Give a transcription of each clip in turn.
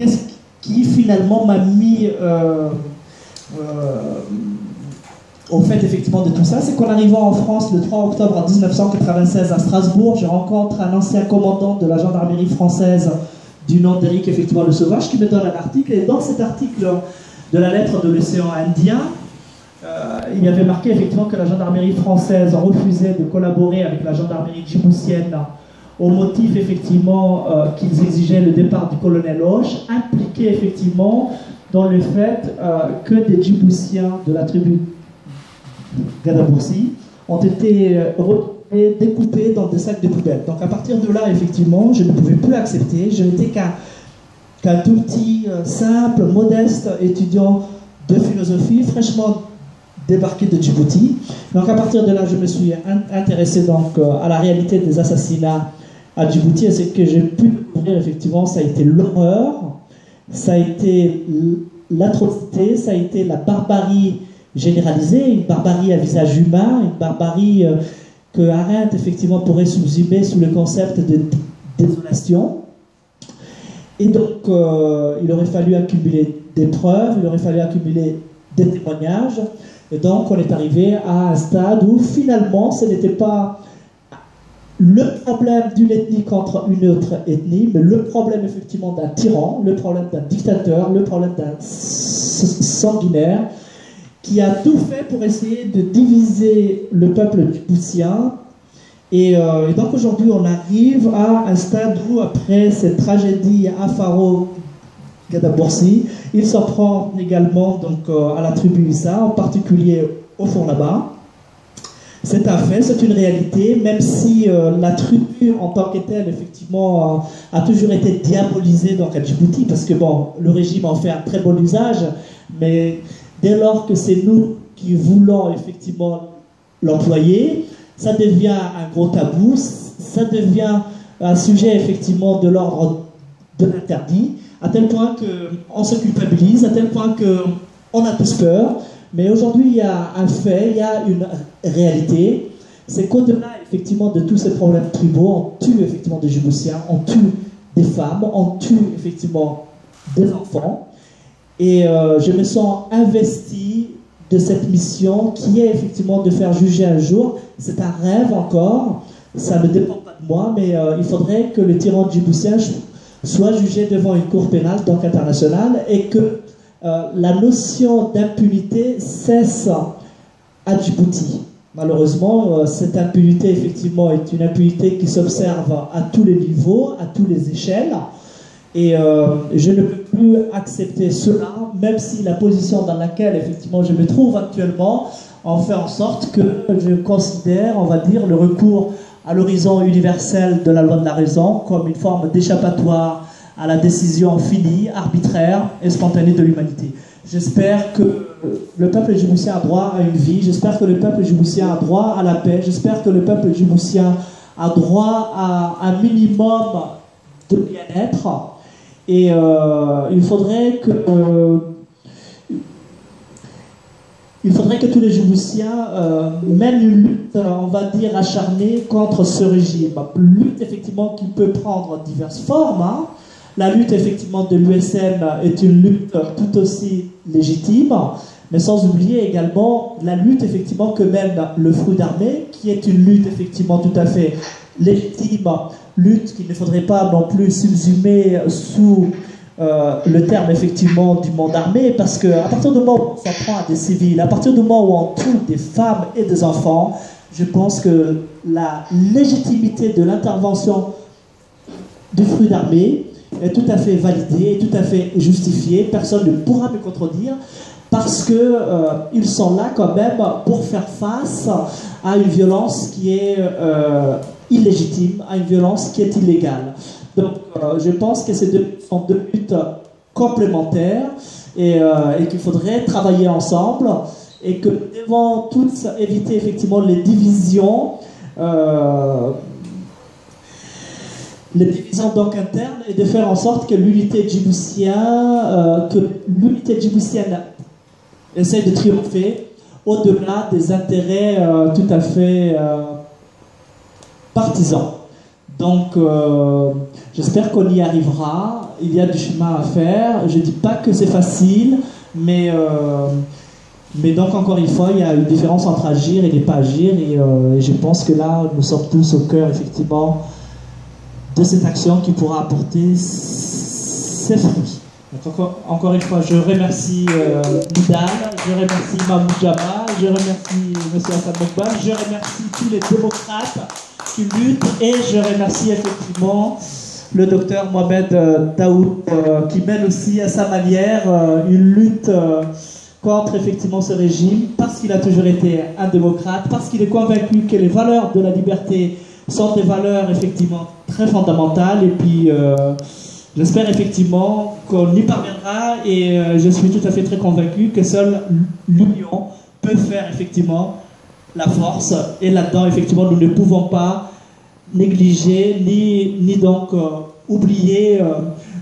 qu'est-ce qui finalement m'a mis au fait effectivement de tout ça, c'est qu'en arrivant en France le 3 octobre 1996 à Strasbourg, je rencontre un ancien commandant de la gendarmerie française du nom d'Éric effectivement Le Sauvage qui me donne un article, et dans cet article de la lettre de l'océan Indien, il y avait marqué effectivement que la gendarmerie française refusait de collaborer avec la gendarmerie djiboutienne au motif effectivement qu'ils exigeaient le départ du colonel Hoche, impliqué effectivement dans le fait que des Djiboutiens de la tribu Gadaboursi ont été retrouvés, découpés dans des sacs de poubelle. Donc à partir de là, effectivement, je ne pouvais plus accepter. Je n'étais qu'un tout petit, simple, modeste étudiant de philosophie, fraîchement débarqué de Djibouti. Donc à partir de là, je me suis intéressé donc à la réalité des assassinats à Djibouti, et ce que j'ai pu découvrir effectivement, ça a été l'horreur, ça a été l'atrocité, ça a été la barbarie généralisée, une barbarie à visage humain, une barbarie que Arendt effectivement pourrait subsumer sous le concept de désolation. Et donc il aurait fallu accumuler des preuves, il aurait fallu accumuler des témoignages, et donc on est arrivé à un stade où finalement ce n'était pas le problème d'une ethnie contre une autre ethnie, mais le problème effectivement d'un tyran, le problème d'un dictateur, le problème d'un sanguinaire qui a tout fait pour essayer de diviser le peuple djiboutien. Et donc aujourd'hui on arrive à un stade où, après cette tragédie Afaro-Gadaboursi, il s'en prend également donc, à la tribu Issa, en particulier au Fournaba. C'est un fait, c'est une réalité, même si la tribu en tant que telle, effectivement, a toujours été diabolisée donc, à Djibouti, parce que bon, le régime en fait un très bon usage, mais dès lors que c'est nous qui voulons effectivement l'employer, ça devient un gros tabou, ça devient un sujet effectivement de l'ordre de l'interdit, à tel point qu'on se culpabilise, à tel point qu'on a tous peur. Mais aujourd'hui, il y a un fait, il y a une réalité, c'est qu'au-delà effectivement de tous ces problèmes tribaux, on tue effectivement des Djiboutiens, on tue des femmes, on tue effectivement des enfants. Et je me sens investi de cette mission qui est effectivement de faire juger un jour. C'est un rêve encore, ça ne dépend pas de moi, mais il faudrait que le tyran djiboutien soit jugé devant une cour pénale, donc internationale, et que la notion d'impunité cesse à Djibouti. Malheureusement, cette impunité, effectivement, est une impunité qui s'observe à tous les niveaux, à toutes les échelles. Et je ne peux plus accepter cela, même si la position dans laquelle, effectivement, je me trouve actuellement en fait en sorte que je considère, on va dire, le recours à l'horizon universel de la loi de la raison comme une forme d'échappatoire à la décision finie, arbitraire et spontanée de l'humanité. J'espère que le peuple djiboutien a droit à une vie, j'espère que le peuple djiboutien a droit à la paix, j'espère que le peuple djiboutien a droit à un minimum de bien-être. Et il faudrait que tous les Djiboutiens mènent une lutte, on va dire, acharnée contre ce régime. Lutte, effectivement, qui peut prendre diverses formes. Hein. La lutte, effectivement, de l'USN est une lutte tout aussi légitime, mais sans oublier également la lutte, effectivement, que mène le Fruit d'Armée, qui est une lutte, effectivement, tout à fait légitime, lutte qu'il ne faudrait pas non plus subsumer sous le terme effectivement du monde armé, parce qu'à partir du moment où on s'en prend à des civils, à partir du moment où on tue des femmes et des enfants, je pense que la légitimité de l'intervention du Fruit d'Armée est tout à fait validée, tout à fait justifiée, personne ne pourra me contredire, parce qu'ils sont là quand même pour faire face à une violence qui est illégitime, à une violence qui est illégale. Donc je pense que ces deux sont deux luttes complémentaires et qu'il faudrait travailler ensemble et que nous devons tous éviter effectivement les divisions donc internes, et de faire en sorte que l'unité djiboutienne essaie de triompher au-delà des intérêts tout à fait partisans. Donc j'espère qu'on y arrivera il y a du chemin à faire. Je ne dis pas que c'est facile, mais donc encore une fois, il y a une différence entre agir et ne pas agir. Et je pense que là, nous sommes tous au cœur, effectivement, de cette action qui pourra apporter ses fruits. Donc encore une fois, je remercie Nidal, je remercie Mahmoud Jama, je remercie M. Hassan Mokba, je remercie tous les démocrates qui luttent et je remercie effectivement le docteur Mohamed Daoud qui mène aussi à sa manière une lutte contre effectivement ce régime parce qu'il a toujours été un démocrate, parce qu'il est convaincu que les valeurs de la liberté sont des valeurs effectivement très fondamentales et puis j'espère effectivement qu'on y parviendra et je suis tout à fait très convaincu que seule l'union peut faire effectivement la force et là-dedans effectivement nous ne pouvons pas négliger ni donc oublier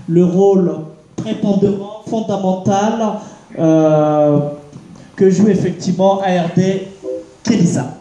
le rôle prépondérant, fondamental que joue effectivement ARD Kelisa.